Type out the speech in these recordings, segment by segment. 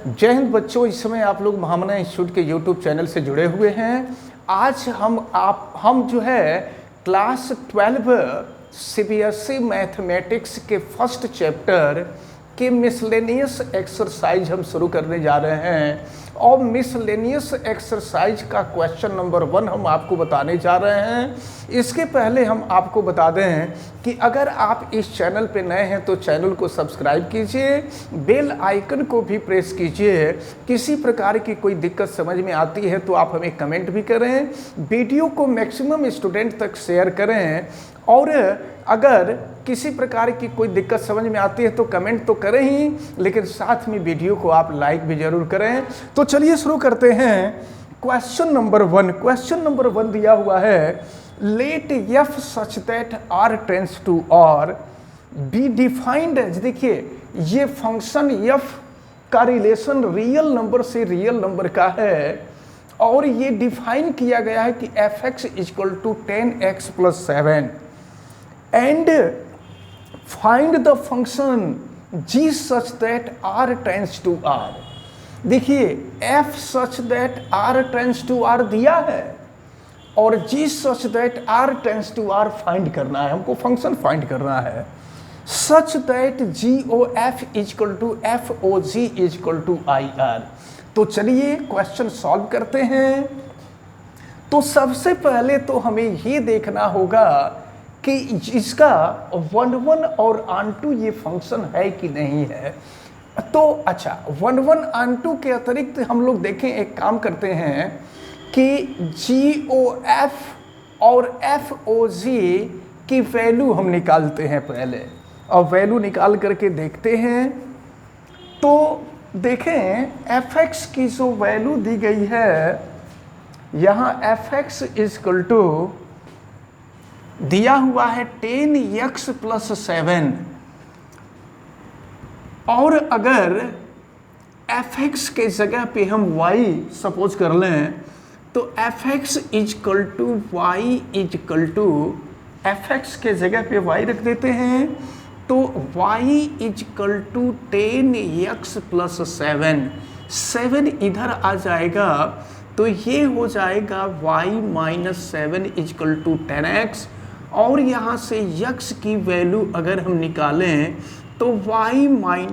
जय हिंद बच्चों, इस समय आप लोग महामना इंस्टीट्यूट के यूट्यूब चैनल से जुड़े हुए हैं। आज हम जो है क्लास 12 सीबीएसई मैथमेटिक्स के फर्स्ट चैप्टर के मिसलेनियस एक्सरसाइज हम शुरू करने जा रहे हैं। और मिसलेनियस एक्सरसाइज का क्वेश्चन नंबर 1 हम आपको बताने जा रहे हैं। इसके पहले हम आपको बता दें कि अगर आप इस चैनल पे नए हैं तो चैनल को सब्सक्राइब कीजिए, बेल आइकन को भी प्रेस कीजिए। किसी प्रकार की कोई दिक्कत समझ में आती है तो आप हमें कमेंट भी करें, वीडियो को मैक्सिमम स्टूडेंट तक शेयर करें। और अगर किसी प्रकार की कोई दिक्कत समझ में आती है तो कमेंट तो करें ही, लेकिन साथ में वीडियो को आप लाइक भी जरूर करें। तो चलिए शुरू करते हैं। क्वेश्चन नंबर 1, क्वेश्चन नंबर 1 दिया हुआ है, let F such that R tends to R be defined as. देखिए ये फंक्शन एफ का रिलेशन रियल नंबर से रियल नंबर का है और ये डिफाइन किया गया है कि F X equal to 10x + 7 and find the function g such that r tends to r। देखिए f such that r tends to r दिया है और g such that r tends to r find करना है, हमको function find करना है। Such that GOF equal to FOG equal to IR। तो चलिए क्वेश्चन सॉल्व करते हैं। तो सबसे पहले तो हमें ये देखना होगा कि इसका 1 और ऑन2 ये फंक्शन है कि नहीं है। तो अच्छा 1 ऑन2 के अतिरिक्त हम लोग देखें, एक काम करते हैं कि GOF और FOG की वैल्यू हम निकालते हैं पहले, और वैल्यू निकाल करके देखते हैं। तो देखें fx की जो वैल्यू दी गई है, यहाँ fx इक्वल टू दिया हुआ है 10x + 7 और अगर fx के जगह पे हम y सपोज कर लें तो fx equal to y equal to fx के जगह पे y रख देते हैं। तो y इक्वल टू 10x + 7, 7 इधर आ जाएगा तो ये हो जाएगा y - 7 इक्वल टू 10x। और यहाँ से x की वैल्यू अगर हम निकालें तो y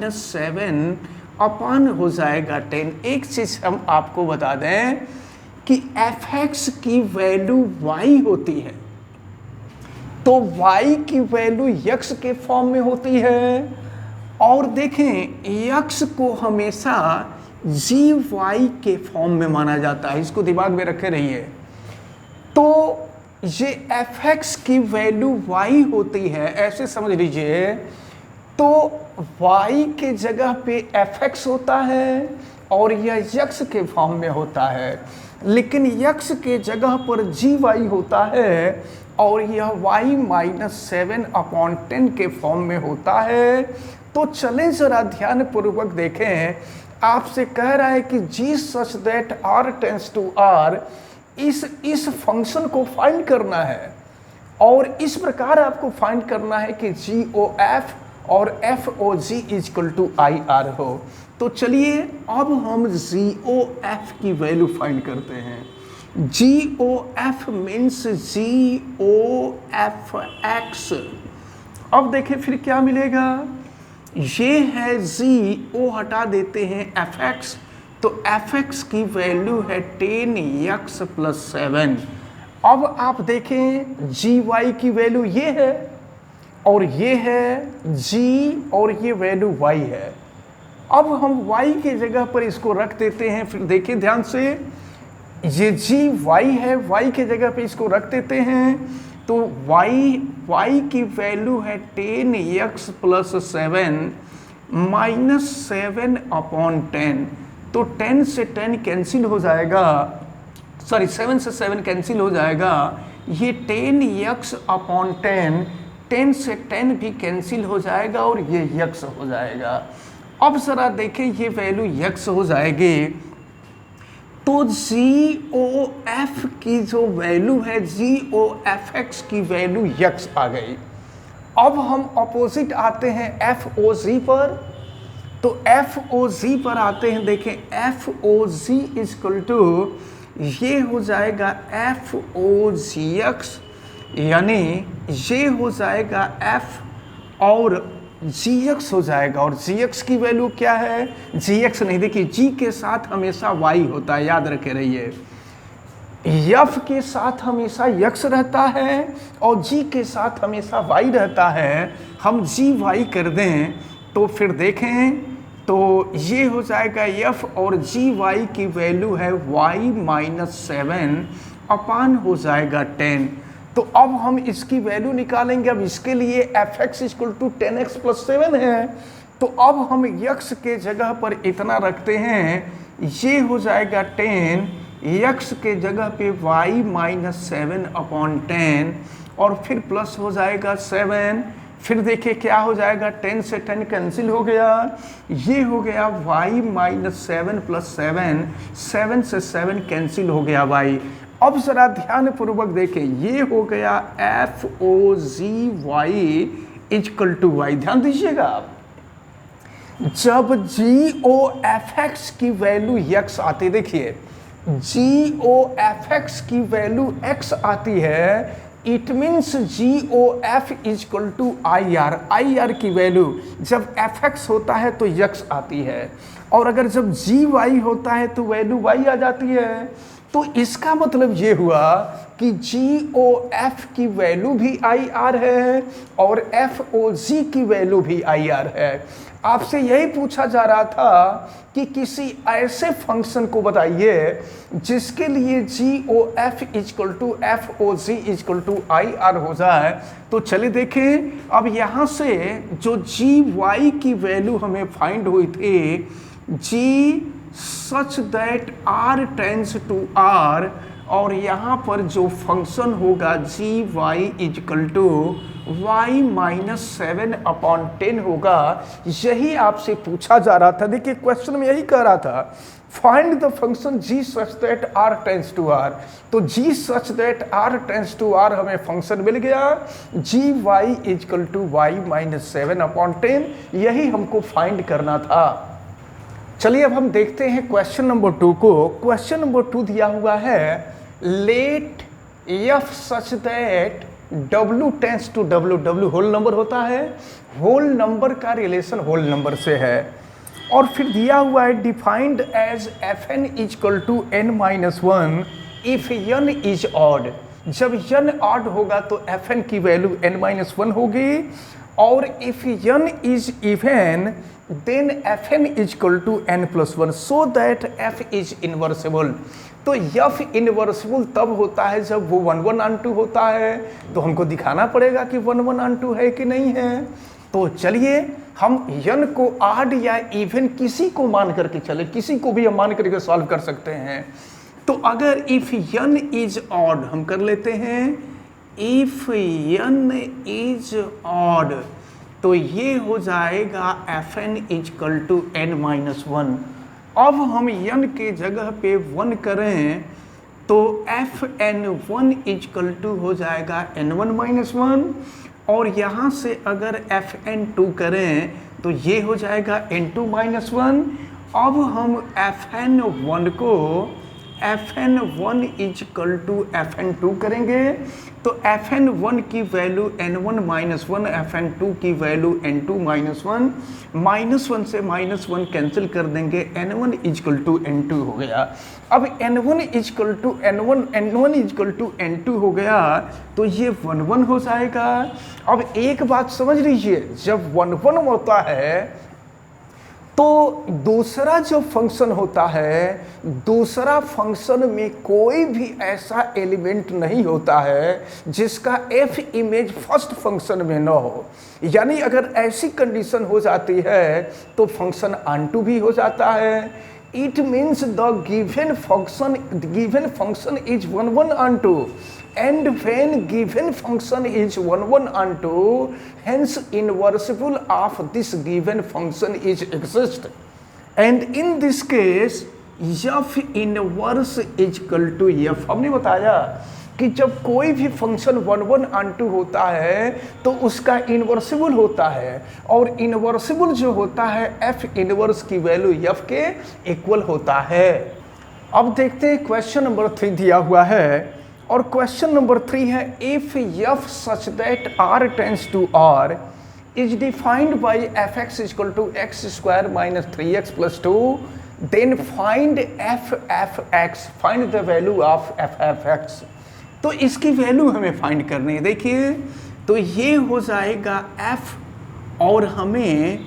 - 7 अपॉन हो जाएगा 10। एक चीज़ हम आपको बता दें कि fx की वैल्यू y होती है तो y की वैल्यू x के फॉर्म में होती है। और देखें x को हमेशा gy के फॉर्म में माना जाता है, इसको दिमाग में रखे रहिए। तो ये fx की वैल्यू y होती है, ऐसे समझ लीजिए। तो y के जगह पे fx होता है और यह x के फॉर्म में होता है, लेकिन x के जगह पर gy होता है और यह y - 7/10 के फॉर्म में होता है। तो चलें जरा ध्यान पूर्वक देखें। आपसे कह रहा है कि g such that r tends to r, इस फंक्शन को फाइंड करना है और इस प्रकार आपको फाइंड करना है कि GOF और FOG इक्वल टू IR हो। तो चलिए अब हम GOF की वैल्यू फाइंड करते हैं। GOF means GOFX। अब देखिए फिर क्या मिलेगा, ये है GO हटा देते हैं FX, तो fx की वैल्यू है 10x + 7। अब आप देखें gy की वैल्यू ये है और ये है g और ये वैल्यू y है। अब हम y के जगह पर इसको रख देते हैं। फिर देखिए ध्यान से, ये gy है, y के जगह पे इसको रख देते हैं। तो y की वैल्यू है 10x + 7 - 7/10। तो 10 से 10 कैंसिल हो जाएगा, सॉरी 7 से 7 कैंसिल हो जाएगा। ये 10x/10, 10 से 10 भी कैंसिल हो जाएगा और ये x हो जाएगा। अब ज़रा देखें ये वैल्यू x हो जाएगी तो GOF की जो वैल्यू है, GOFX की वैल्यू x आ गई। अब हम अपोजिट आते हैं FOG पर। तो एफ ओ जी पर आते हैं, देखें F O G is equal to ये हो जाएगा एफ ओ जी एक्स, यानी ये हो जाएगा एफ और जी एक्स हो जाएगा। और जी एक्स की वैल्यू क्या है, जी एक्स नहीं, देखिए जी के साथ हमेशा वाई होता है, याद रखे रहिए। यफ के साथ हमेशा यक्स रहता है और जी के साथ हमेशा वाई रहता है। हम जी वाई कर दें तो फिर देखें तो ये हो जाएगा यफ और जी वाई की वैल्यू है वाई -7 अपान हो जाएगा 10। तो अब हम इसकी वैल्यू निकालेंगे। अब इसके लिए F X equal to 10x + 7 है, तो अब हम यक्स के जगह पर इतना रखते हैं, ये हो जाएगा 10, यक्स के जगह पे y -7 अपॉन 10 और फिर प्लस हो जाएगा 7। फिर देखिए क्या हो जाएगा, 10 से 10 कैंसिल हो गया, ये हो गया y -7 + 7, 7 से 7 कैंसिल हो गया y। अब जरा ध्यान पूर्वक देखें, ये हो गया F O G Y equal to Y. ध्यान दीजिएगा आप, जब जी ओ एफ एक्स की वैल्यू यक्स आती, देखिए जी ओ एफ एक्स की वैल्यू एक्स आती है, it means G O F equal to I R. I R की वैल्यू जब एफ एक्स होता है तो यक्स आती है, और अगर जब जी वाई होता है तो वैल्यू वाई आ जाती है। तो इसका मतलब ये हुआ कि जी ओ एफ की वैल्यू भी आई आर है और एफ ओ जी की वैल्यू भी आई आर है। आपसे यही पूछा जा रहा था कि किसी ऐसे फंक्शन को बताइए जिसके लिए G O F equal to F O G equal to I R हो जाए। तो चलिए देखें, अब यहाँ से जो जी वाई की वैल्यू हमें फाइंड हुई थी, G such that r tends to r, और यहाँ पर जो फंक्शन होगा G Y equal to Y -7 upon 10 होगा, यही आपसे पूछा जा रहा था। देखिए क्वेश्चन में यही कह रहा था, find the function G such that r tends to r। तो G such that r tends to r हमें फंक्शन मिल गया, G Y equal to Y -7 upon 10, यही हमको फाइंड करना था। चलिए अब हम देखते हैं क्वेश्चन नंबर 2 को। क्वेश्चन नंबर 2 दिया हुआ है, let F such that W tends to W। W whole number होता है, होल नंबर का रिलेशन होल नंबर से है। और फिर दिया हुआ है, defined as Fn equal to n-1 if n is odd. जब n ऑड होगा तो Fn की वैल्यू n-1 होगी, और if n is even then Fn equal to n+1 so that f is invertible. तो f इन्वर्सिबल तब होता है जब वो 1-1 होता है, तो हमको दिखाना पड़ेगा कि 1-1 है कि नहीं है। तो चलिए हम n को आड या इवन किसी को मान करके चले, किसी को भी हम मान करके सॉल्व कर सकते हैं। तो अगर इफ n इज ऑड हम कर लेते हैं, इफ n इज ऑड तो ये हो जाएगा Fn इक्वल टू n-1। अब हम n के जगह पे 1 करें तो Fn1 इक्वल टू हो जाएगा n1-1, और यहाँ से अगर Fn2 करें तो ये हो जाएगा n2-1। अब हम Fn1 को Fn1 इक्वल टू Fn2 करेंगे, तो Fn1 की वैल्यू n1-1, Fn2 की वैल्यू n2-1, -1 से -1 कैंसिल कर देंगे, n1 इक्वल टू n2 हो गया। अब n1 equal to n1 equal to n2 हो गया, तो ये 1-1 हो जाएगा। अब एक बात समझ लीजिए, जब 1-1 होता है तो दूसरा जो फंक्शन होता है, दूसरा फंक्शन में कोई भी ऐसा एलिमेंट नहीं होता है जिसका f इमेज फर्स्ट फंक्शन में न हो। यानी अगर ऐसी कंडीशन हो जाती है तो फंक्शन ऑनटू भी हो जाता है। It means the given function is 1-1, and when given function is 1-1, hence inversible of this given function is exist, and in this case f inverse equal to f। हमने बताया कि जब कोई भी फंक्शन 1 1 ऑन 2 होता है तो उसका इन्वर्सिबल होता है, और इन्वर्सिबल जो होता है एफ इनवर्स की वैल्यू एफ के इक्वल होता है। अब देखते हैं क्वेश्चन नंबर 3 दिया हुआ है, और क्वेश्चन नंबर 3 है if F such that R tends to R is defined by F X equal to X square minus 3x plus 2, then find F X, find the value of F X. तो इसकी value हमें find करनी है। देखिए तो ये हो जाएगा f, और हमें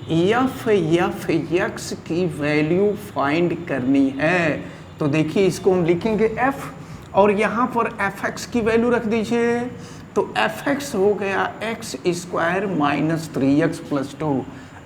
एफ एक्स की वैल्यू फाइंड करनी है। तो देखिए इसको हम लिखेंगे f, और यहाँ पर एफ एक्स की वैल्यू रख दीजिए। तो एफ एक्स हो गया x square minus 3x plus 2।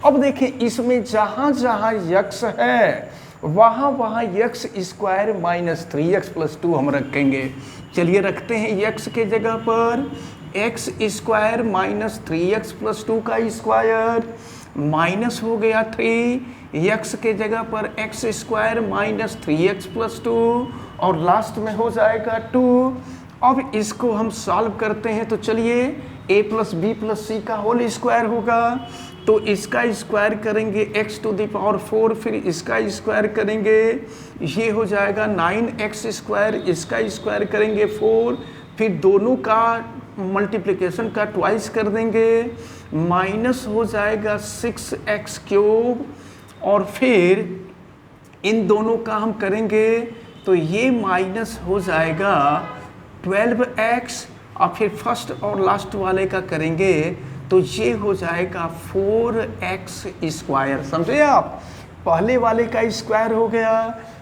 अब देखिए इसमें जहाँ जहाँ यक्स है वहाँ वहाँ x square minus 3x plus 2 हम रखेंगे। चलिए रखते हैं यक्स के जगह पर x square minus 3x plus 2 का स्क्वायर, माइनस हो गया 3, यक्स के जगह पर x square minus 3x plus 2, और लास्ट में हो जाएगा 2। अब इसको हम सॉल्व करते हैं, तो चलिए a प्लस बी प्लस सी का होल स्क्वायर होगा, तो इसका स्क्वायर करेंगे x टू द पावर 4, फिर इसका स्क्वायर करेंगे, ये हो जाएगा 9x स्क्वायर, इसका स्क्वायर करेंगे 4, फिर दोनों का मल्टीप्लिकेशन का ट्वाइस कर देंगे, माइनस हो जाएगा 6x क्यूब, और फिर इन दोनों का हम करेंगे तो ये माइनस हो जाएगा 12x, और फिर फर्स्ट और लास्ट वाले का करेंगे तो ये हो जाएगा 4x स्क्वायर। समझे आप, पहले वाले का स्क्वायर हो गया,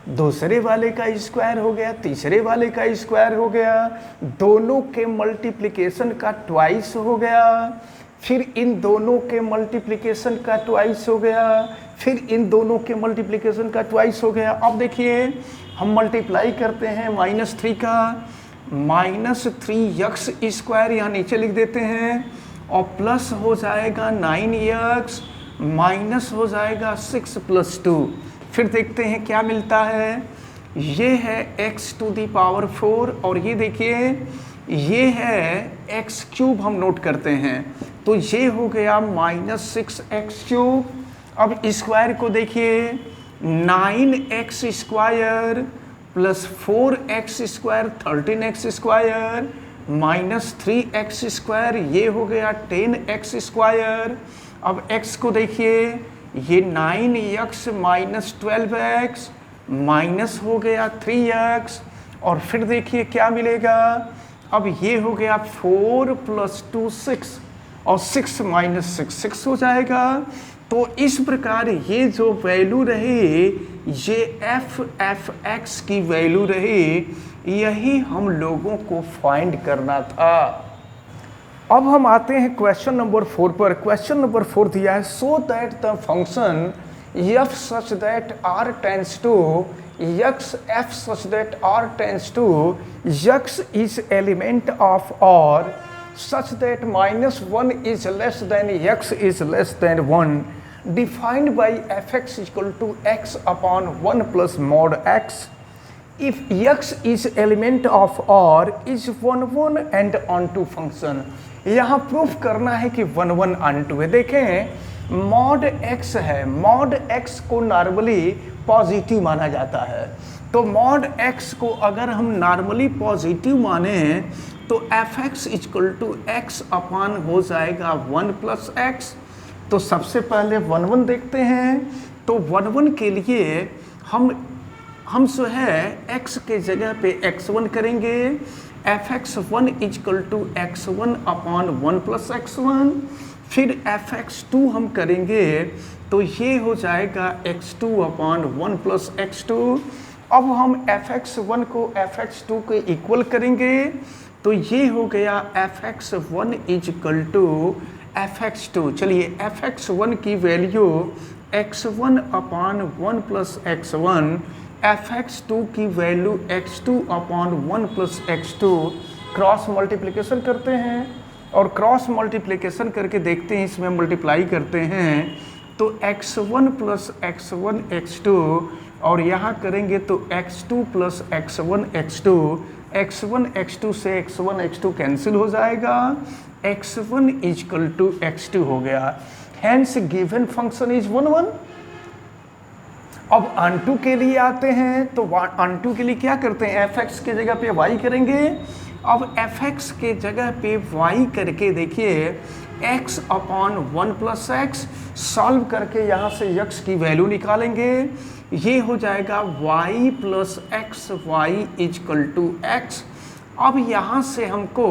दूसरे वाले का स्क्वायर हो गया, तीसरे वाले का स्क्वायर हो गया, दोनों के मल्टीप्लिकेशन का ट्वाइस हो गया, फिर इन दोनों के मल्टीप्लिकेशन का ट्वाइस हो गया, फिर इन दोनों के मल्टीप्लिकेशन का ट्वाइस हो गया। अब देखिए हम मल्टीप्लाई करते हैं -3 का, माइनस 3x स्क्वायर यहाँ नीचे लिख देते हैं, और प्लस हो जाएगा 9x, माइनस हो जाएगा 6 प्लस 2। फिर देखते हैं क्या मिलता है, ये है x टू दी पावर 4, और ये देखिए ये है x क्यूब हम नोट करते हैं, तो ये हो गया -6x क्यूब। अब स्क्वायर को देखिए 9x square plus 4x square 13x square minus 3x square, ये हो गया 10x स्क्वायर। अब x को देखिए ये 9x माइनस 12x माइनस हो गया 3x, और फिर देखिए क्या मिलेगा, अब ये हो गया 4 प्लस 2 6, और 6 माइनस 6 6 हो जाएगा। तो इस प्रकार ये जो वैल्यू रही ये एफ एक्स की वैल्यू रही, यही हम लोगों को फाइंड करना था। अब हम आते हैं क्वेश्चन नंबर 4 पर। क्वेश्चन नंबर 4 दिया है so that the function F such that R tends to X, F such that R tends to X is element of R such that -1 is less than x is less than 1, defined by fx equal to x upon 1 plus mod x. If x is element of R is 1 1 and onto function. यहाँ proof करना है कि 1 1 onto है। देखें mod x है, mod x को normally positive माना जाता है, तो mod x को अगर हम नॉर्मली पॉजिटिव माने तो F X equal to X upon हो जाएगा 1 प्लस एक्स। तो सबसे पहले 1 1 देखते हैं, तो 1 1 के लिए हम जो है x के जगह पे x1 करेंगे, F X 1 equal to x1 upon 1 plus x1, फिर एफ एक्स 2 हम करेंगे तो ये हो जाएगा x2 अपान 1 प्लस x2। अब हम एफ एक्स 1 को एफ एक्स 2 के इक्वल करेंगे, तो ये हो गया fx1 इक्वल टू fx2। चलिए fx1 की value x1 upon 1 plus x1, fx2 की वैल्यू x2 अपान 1 प्लस x2, क्रॉस मल्टीप्लिकेशन करते हैं, और क्रॉस मल्टीप्लिकेशन करके देखते हैं, इसमें मल्टीप्लाई करते हैं तो x1 प्लस x1 x2, और यहाँ करेंगे तो x2 plus x1 x2, x1 x2 से x1 x2 कैंसिल हो जाएगा, x1 इजकल टू x2 हो गया। Hence given function is 1 1। अब अनटू के लिए आते हैं, तो अनटू के लिए क्या करते हैं, fx के जगह पे y करेंगे। अब fx के जगह पे y करके देखिए x upon 1 plus x, solve करके यहाँ से x की वैल्यू निकालेंगे, ये हो जाएगा y plus X Y is equal to X. अब यहाँ से हमको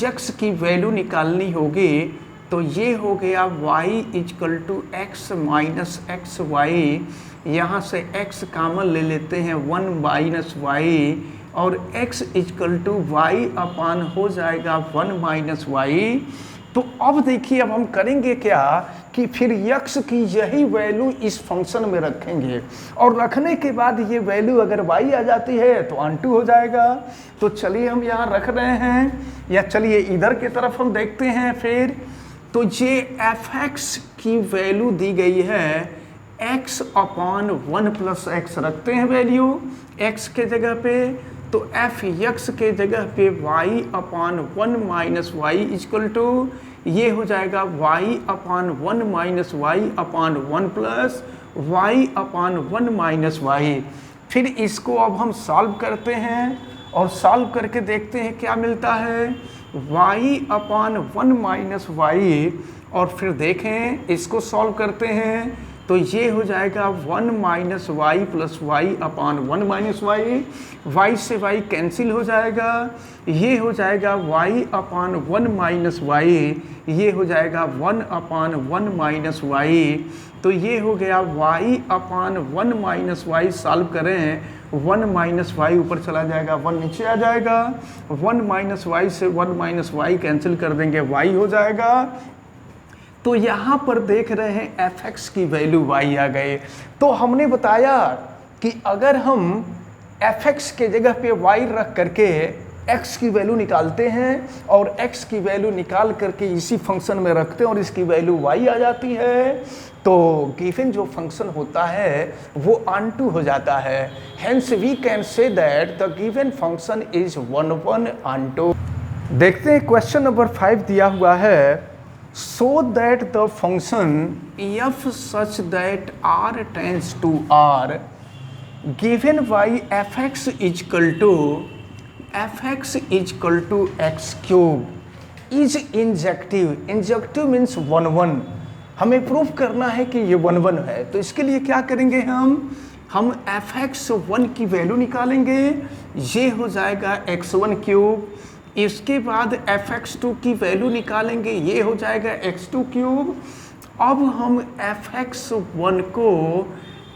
x की वैल्यू निकालनी होगी, तो ये हो गया y is equal to X minus X Y, यहाँ से x कामन ले लेते हैं 1 माइनस वाई, और x is equal to Y upon हो जाएगा 1 माइनस वाई। तो अब देखिए अब हम करेंगे क्या कि फिर x की यही वैल्यू इस फंक्शन में रखेंगे, और रखने के बाद ये वैल्यू अगर y आ जाती है तो अनटू हो जाएगा। तो चलिए हम यहाँ रख रहे हैं, या चलिए इधर की तरफ हम देखते हैं। फिर तो ये fx की वैल्यू दी गई है x अपॉन 1 प्लस एक्स, रखते हैं वैल्यू x के जगह पे, तो fx के जगह पे y upon 1 minus Y is equal to, ये हो जाएगा y upon 1 minus Y upon 1 plus y upon 1 minus Y. फिर इसको अब हम सॉल्व करते हैं, और सॉल्व करके देखते हैं क्या मिलता है, y अपॉन 1 माइनस वाई, और फिर देखें इसको सॉल्व करते हैं, तो ये हो जाएगा 1 minus Y plus Y upon 1 minus Y, Y से वाई कैंसिल हो जाएगा, ये हो जाएगा y अपॉन 1 माइनस वाई, ये हो जाएगा 1 अपॉन 1 माइनस वाई। तो ये हो गया y upon 1 minus Y, solve करें 1 माइनस वाई ऊपर चला जाएगा, 1 नीचे आ जाएगा, 1 माइनस वाई से 1 माइनस वाई कैंसिल कर देंगे, y हो जाएगा। तो यहाँ पर देख रहे हैं fx की वैल्यू y आ गए। तो हमने बताया कि अगर हम fx के जगह पे y रख करके x की वैल्यू निकालते हैं, और x की वैल्यू निकाल करके इसी फंक्शन में रखते हैं और इसकी वैल्यू y आ जाती है, तो गिवन जो फंक्शन होता है वो अनटू हो जाता है। Hence we can say that the given function is 1 1 onto. देखते हैं क्वेश्चन नंबर 5 दिया हुआ है, so that the function f such that r tends to r given by fx is equal to x cube is injective। injective means 1 1। हमें proof करना है कि ये 1 1 है, तो इसके लिए क्या करेंगे, हम fx1 की वैल्यू निकालेंगे, ये हो जाएगा x1 क्यूब, इसके बाद fx2 की वैल्यू निकालेंगे, ये हो जाएगा x2 क्यूब। अब हम fx1 को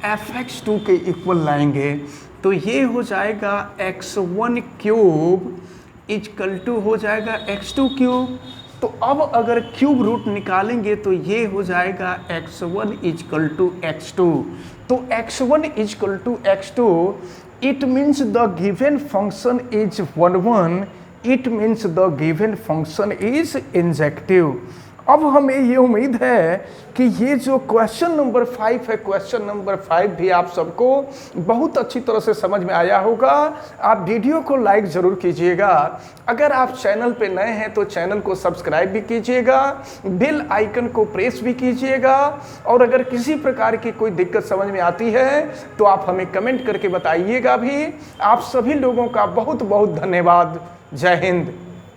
fx2 के इक्वल लाएंगे, तो ये हो जाएगा x1 क्यूब इक्वल टू हो जाएगा x2 क्यूब। तो अब अगर क्यूब रूट निकालेंगे तो ये हो जाएगा x1 इक्वल टू x2। तो x1 equal to x2, it means the given function is 1 1, it means the given function is injective. अब हमें ये उम्मीद है कि ये जो क्वेश्चन नंबर 5 है, क्वेश्चन नंबर 5 भी आप सबको बहुत अच्छी तरह से समझ में आया होगा। आप वीडियो को लाइक ज़रूर कीजिएगा, अगर आप चैनल पे नए हैं तो चैनल को सब्सक्राइब भी कीजिएगा, बेल आइकन को प्रेस भी कीजिएगा, और अगर किसी प्रकार की कोई दिक्कत समझ में आती है तो आप हमें कमेंट करके बताइएगा भी। आप सभी लोगों का बहुत बहुत धन्यवाद। जय हिंद।